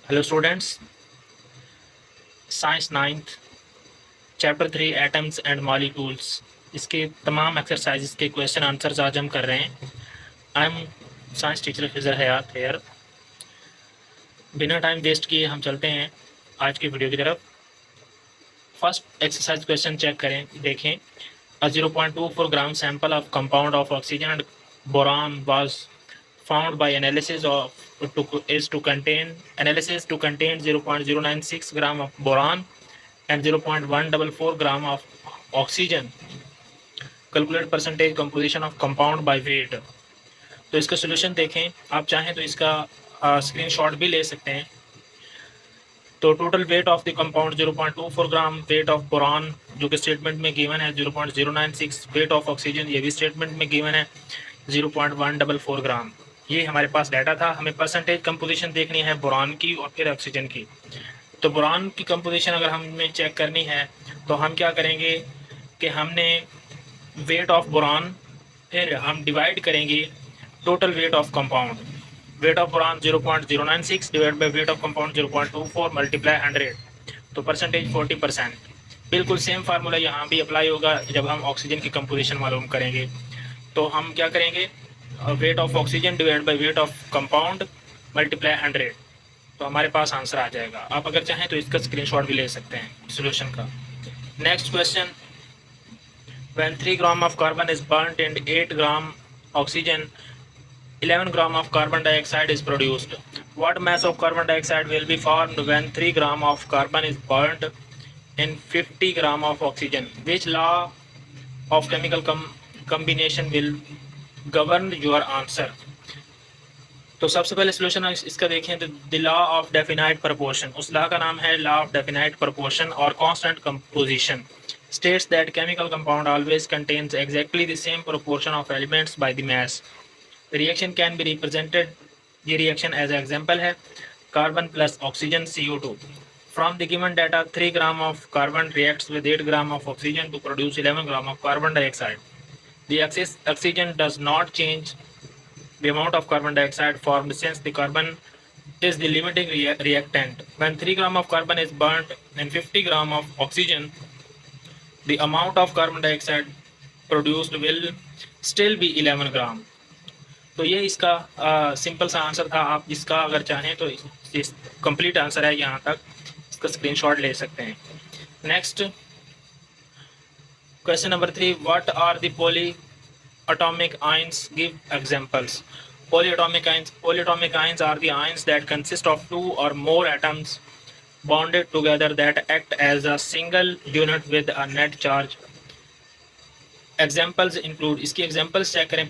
Hello students, science ninth chapter 3 atoms and molecules, इसके तमाम exercises के क्वेश्चन आंसर्स आज हम कर रहे हैं। I am science teacher Fizar Hayat here. बिना टाइम वेस्ट किए हम चलते हैं आज की वीडियो की तरफ। फर्स्ट एक्सरसाइज क्वेश्चन चेक करें, देखें। A 0.24 gram sample of compound of oxygen and boron was found by analysis to contain 0.096 gram of boron and 0.144 gram of oxygen. Calculate percentage composition of compound by weight. तो इसका solution देखें। आप चाहें तो इसका screenshot भी ले सकते हैं। तो total weight of the compound 0.24 gram, weight of boron जो कि स्टेटमेंट में गिवन है 0.096, वेट ऑफ ऑक्सीजन ये भी स्टेटमेंट में गिवन है 0.144 ग्राम। ये हमारे पास डाटा था। हमें परसेंटेज कंपोजिशन देखनी है बोरॉन की और फिर ऑक्सीजन की। तो बोरॉन की कंपोजिशन अगर हमें चेक करनी है तो हम क्या करेंगे कि हमने वेट ऑफ बोरॉन फिर हम डिवाइड करेंगे total weight of compound. Weight of boron 0.096 divide by weight of compound 0.24 multiply 100, तो परसेंटेज 40%। बिल्कुल सेम फार्मूला यहाँ भी अप्लाई होगा जब हम ऑक्सीजन की कंपोजिशन मालूम करेंगे। तो हम क्या करेंगे, weight of oxygen divide by weight of compound multiply 100, तो हमारे पास आंसर आ जाएगा। आप अगर चाहें तो इसका स्क्रीनशॉट भी ले सकते हैं सोल्यूशन का। Next question, when 3 gram of carbon is burnt and 8 gram oxygen, 11 gram of carbon dioxide is produced. What mass of carbon dioxide will be formed when 3 gram of carbon is burnt and 50 gram of oxygen? Which law of chemical combination will govern your answer? तो सबसे पहले solution इसका देखें तो the law of definite proportion, उस law का नाम है लॉ ऑफ डेफिनाइट प्रोपोर्शन और constant composition, states that chemical compound always contains exactly the same proportion of elements by the mass. The reaction can be represented, ये reaction as an example है carbon plus oxygen CO2. From the given data, 3 gram of carbon reacts with 8 gram of oxygen to produce 11 gram of carbon dioxide. The oxygen does not change the amount of carbon dioxide formed since the carbon is the limiting reactant. When 3 gram of carbon is burnt and 50 gram of oxygen, the amount of carbon dioxide produced will still be 11 ग्राम। तो ये इसका simple सा answer था। आप इसका अगर चाहें तो इस कंप्लीट आंसर है यहाँ तक, इसका स्क्रीनशॉट ले सकते हैं। Next question number 3, what are the poly atomic ions? Give examples. Polyatomic ions are the ions that consist of 2 or more atoms bonded together that act as a single unit with a net charge. Examples include, इसकी examples check करें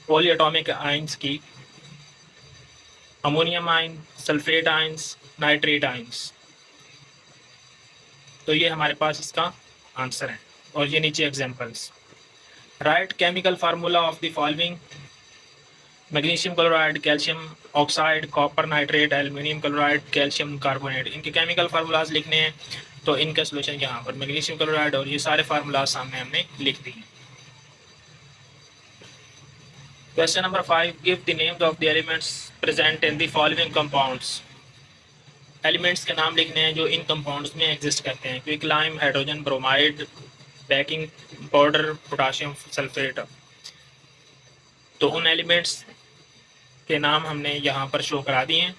polyatomic ions की, ammonium ion, sulphate ions, nitrate ions. तो ये हमारे पास इसका answer है और ये नीचे examples. Right chemical formula of the following: magnesium chloride, calcium oxide, copper nitrate, aluminium chloride, calcium carbonate. इनके केमिकल फार्मूलाज लिखने हैं तो इनका सोल्यूशन यहाँ पर मैग्नीशियम क्लोराइड और ये सारे फार्मूलाज सामने हमने लिख दिए। Question number 5, give the names of the elements present in the following compounds. Elements के नाम लिखने हैं जो इन कंपाउंड्स में एग्जिस्ट करते हैं: quicklime, hydrogen bromide, baking powder, potassium sulphate. तो उन एलिमेंट्स के नाम हमने यहाँ पर शो करा दिए हैं।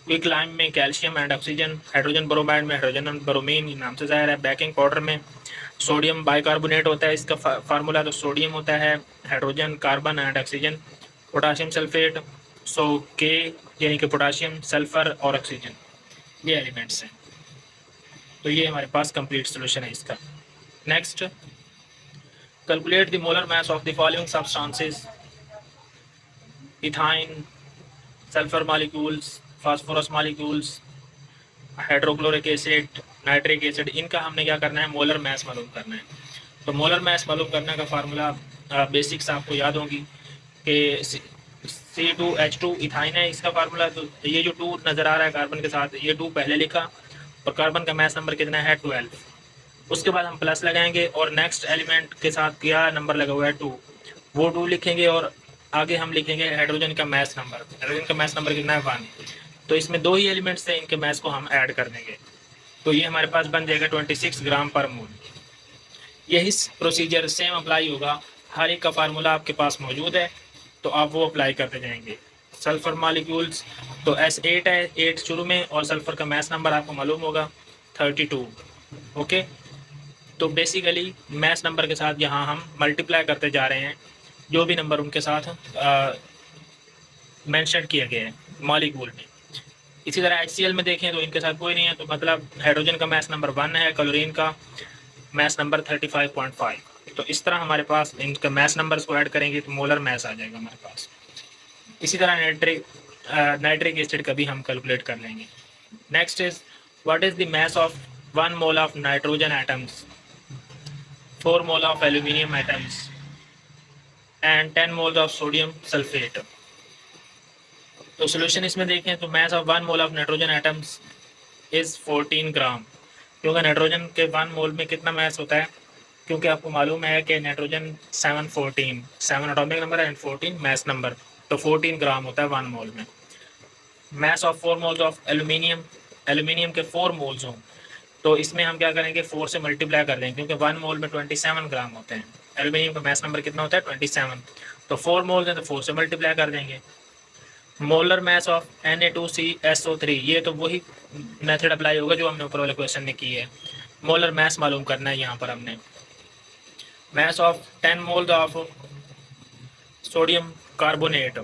क्विकलाइम में calcium and oxygen, hydrogen bromide में हाइड्रोजन एंड ब्रोमीन, नाम से जाहिर है। बेकिंग पाउडर में सोडियम बाइकार्बोनेट होता है, इसका फार्मूला तो सोडियम होता है, hydrogen, carbon and oxygen. Potassium sulphate, so K यानी कि पोटाशियम, सल्फर और ऑक्सीजन, ये एलिमेंट्स हैं। तो ये हमारे पास कंप्लीट सोल्यूशन है इसका। Next, calculate the molar mass of the following substances: ethyne, sulphur molecules, phosphorus molecules, hydrochloric acid, nitric acid. इनका हमने क्या करना है, मोलर मास मालूम करना है। तो मोलर मास मालूम करने का फार्मूला बेसिक्स आपको याद होगी कि C2H2 इथाइन है इसका फार्मूला। तो ये जो 2 नज़र आ रहा है कार्बन के साथ, ये 2 पहले लिखा और कार्बन का मास नंबर कितना है 12। उसके बाद हम प्लस लगाएंगे और नेक्स्ट एलिमेंट के साथ क्या नंबर लगा हुआ है 2, वो 2 लिखेंगे और आगे हम लिखेंगे हाइड्रोजन का मैस नंबर। हाइड्रोजन का मैस नंबर कितना है 1। तो इसमें 2 ही एलिमेंट्स थे, इनके मैस को हम ऐड कर देंगे, तो ये हमारे पास बन जाएगा 26 ग्राम पर मोल। यही प्रोसीजर सेम अप्लाई होगा, हर एक का फार्मूला आपके पास मौजूद है, तो आप वो अप्लाई करते जाएंगे। सल्फर मॉलिक्यूल्स तो S8 है, 8 शुरू में, और सल्फर का मैस नंबर आपको मालूम होगा 32। ओके, तो बेसिकली मैस नंबर के साथ यहाँ हम मल्टीप्लाई करते जा रहे हैं जो भी नंबर उनके साथ मेंशन किया गया है मॉलिक्यूल में। इसी तरह HCl में देखें तो इनके साथ कोई नहीं है, तो मतलब हाइड्रोजन का मैस नंबर 1 है, क्लोरीन का मैस नंबर 35.5। तो इस तरह हमारे पास इनका मैस नंबर्स को ऐड करेंगे तो मोलर मैस आ जाएगा हमारे पास। इसी तरह नाइट्रिक एसिड का भी हम कैलकुलेट कर लेंगे। Next is what is the mass of 1 mole of nitrogen atoms, 4 mole of aluminium atoms and 10 moles of sodium sulphate. तो सोल्यूशन इसमें देखें तो mass of 1 mole of nitrogen atoms is 14 ग्राम, क्योंकि नाइट्रोजन के 1 मोल में कितना मैस होता है, क्योंकि आपको मालूम है कि नाइट्रोजन 7 एटॉमिक नंबर है एंड 14 मैस नंबर, तो 14 ग्राम होता है 1 मोल में। Mass of 4 moles of aluminium, aluminium के 4 मोल्स हों तो इसमें हम क्या करेंगे 4 से मल्टीप्लाई कर देंगे, क्योंकि 1 मोल में 27 ग्राम होते हैं। एल्यूमिनियम का मैस नंबर कितना होता है 27, तो 4 मोल्स हैं तो 4 से मल्टीप्लाई कर देंगे। मोलर मैस ऑफ Na2CSO3, ये तो वही मेथड अप्लाई होगा जो हमने ऊपर वाले क्वेश्चन में की है। मोलर मैस मालूम करना है यहाँ पर हमने। Mass of 10 moles of sodium carbonate,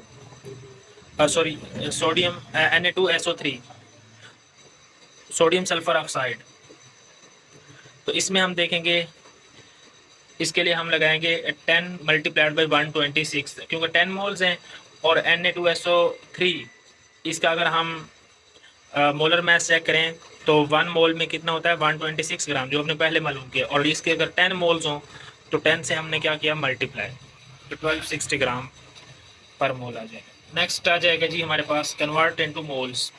sorry sodium Na2SO3, sodium sulphur oxide. तो इसमें हम देखेंगे, इसके लिए हम लगाएंगे 10 मल्टीप्लाइड बाई 126, क्योंकि 10 मोल्स हैं और Na2SO3 इसका अगर हम मोलर मैस चेक करें तो 1 मोल में कितना होता है 126 ग्राम, जो हमने पहले मालूम किया, और इसके अगर 10 मोल्स हों तो 10 से हमने क्या किया मल्टीप्लाई, तो 1260 ग्राम पर मोल आ जाएगा। नेक्स्ट आ जाएगा जी हमारे पास कन्वर्ट इनटू मोल्स।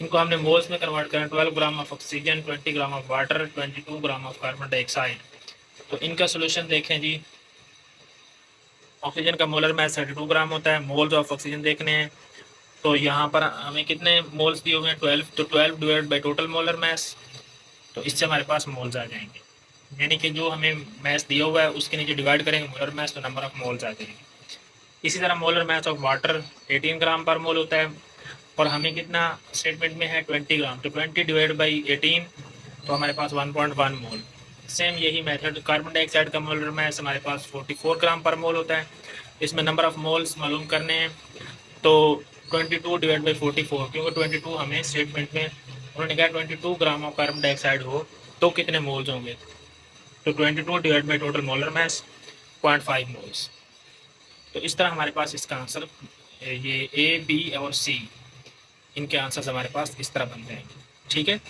इनको हमने मोल्स में कन्वर्ट करें, 12 gram of oxygen, 20 gram of water, 22 gram of carbon dioxide. तो इनका सोल्यूशन देखें जी, ऑक्सीजन का मोलर मैस 32 ग्राम होता है। मोल्स ऑफ ऑक्सीजन देखने हैं तो यहाँ पर हमें कितने मोल्स दिए हुए हैं 12, तो 12 divide by total molar mass, तो इससे हमारे पास मोल्स आ जाएंगे, यानी कि जो हमें मैस दिया हुआ है उसके नीचे डिवाइड करेंगे मोलर मैस तो नंबर ऑफ मोल्स आ जाएंगे। इसी तरह molar mass of water 18 gram per मोल होता है, और हमें कितना स्टेटमेंट में है 20 ग्राम, तो 20 डिवाइड बाई 18 तो हमारे पास 1.1 मोल। सेम यही मेथड, कार्बन डाइऑक्साइड का मोलर मैस हमारे पास 44 ग्राम पर मोल होता है। इसमें नंबर ऑफ मोल्स मालूम करने हैं, तो 22 डिवाइड बाई 44, क्योंकि 22 हमें स्टेटमेंट में उन्होंने कहा 22 ग्राम ऑफ कार्बन डाइऑक्साइड हो तो कितने मोल्स होंगे, तो 22 divide by total molar mass 0.5 moles. तो इस तरह हमारे पास इसका आंसर, ये A, B और C इनके आंसर्स हमारे पास इस तरह बनते हैं। ठीक है,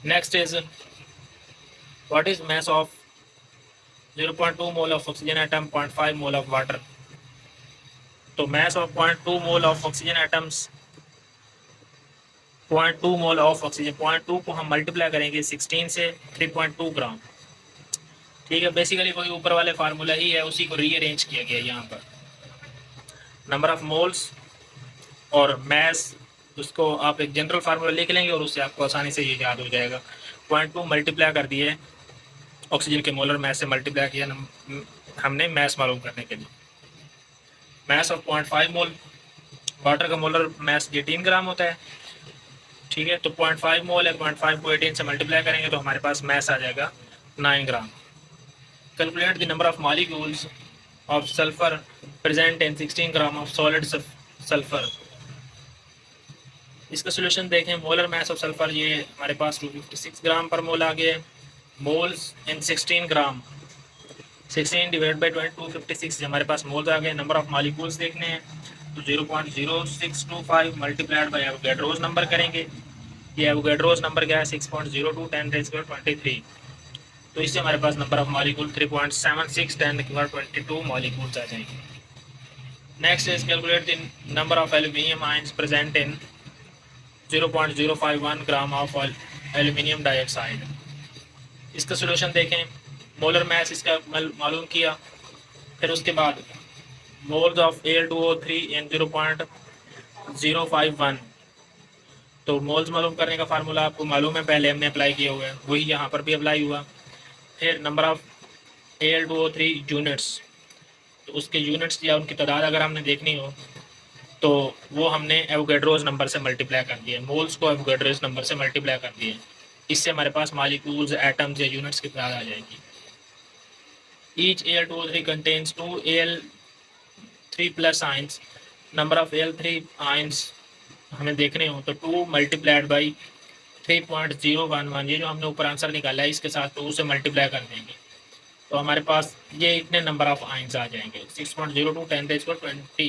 next is what is mass of 0.2 mole of oxygen atom, 0.5 mole of water. तो mass of 0.2 mole of oxygen atoms, 0.2 mole of oxygen, 0.2 को हम मल्टीप्लाई करेंगे 16 से, 3.2 ग्राम। ठीक है, बेसिकली वही ऊपर वाले फार्मूला ही है, उसी को रीअरेंज किया गया यहाँ पर। नंबर ऑफ मोल्स और मैस, उसको आप एक जनरल फार्मूला लिख लेंगे और उससे आपको आसानी से ये याद हो जाएगा। 0.2 मल्टीप्लाई कर दिए ऑक्सीजन के मोलर मैस से, मल्टीप्लाई किया हमने मैस मालूम करने के लिए। मैस ऑफ 0.5 मोल, वाटर का मोलर मैस 18 ग्राम होता है। ठीक है, तो 0.5 मोल है, 0.5 को 18 से मल्टीप्लाई करेंगे तो हमारे पास मैस आ जाएगा 9 gram. Calculate the number of molecules of sulphur present in 16 gram of solid sulphur. इसका सोल्यूशन देखें, मोलर मैस ऑफ सल्फर ये हमारे पास 256 ग्राम पर मोल आ गया। Moles in 16 gram, 16 divide by 256 हमारे पास मोल्स आ गए। नंबर ऑफ मॉलिक्यूल्स देखने हैं तो 0.0625 मल्टीप्लाइड बाई एवोगैड्रोस नंबर करेंगे। ये एवोगैड्रोस नंबर क्या है 6.02 10⁻²23, तो इससे हमारे पास नंबर ऑफ मॉलिक्यूल 3.76 10⁻22 मॉलिक्यूल्स आ जाएंगे। Next is calculate the number of aluminium ions present in 0.051 gram of aluminium dioxide. इसका सोल्यूशन देखें, मोलर मैस इसका मालूम किया, फिर उसके बाद मोल्स ऑफ Al2O3 एन 0.051। तो मोल्स मालूम करने का फार्मूला आपको मालूम है, पहले हमने अप्लाई किया हुआ है, वही यहाँ पर भी अप्लाई हुआ। फिर नंबर ऑफ Al2O3 यूनिट्स, तो उसके यूनिट्स या उनकी तादाद अगर हमने देखनी हो तो वो हमने एवोगैड्रोस नंबर से मल्टीप्लाई कर दिया, मोल्स को एवोगैड्रोस नंबर से मल्टीप्लाई कर दिए। इससे हमारे पास मॉलिक्यूल्स, एटम्स या यूनिट्स की तादाद आ जाएगी। Each Al2O3 contains 2 Al3 plus ions. Number of Al3 ions हमें देखने हो तो 2 मल्टीप्लाइड बाई 3.011, ये जो हमने ऊपर आंसर निकाला है इसके साथ 2 से मल्टीप्लाई कर देंगे तो हमारे पास ये इतने नंबर ऑफ आइंस आ जाएंगे, 6.02 10⁻20।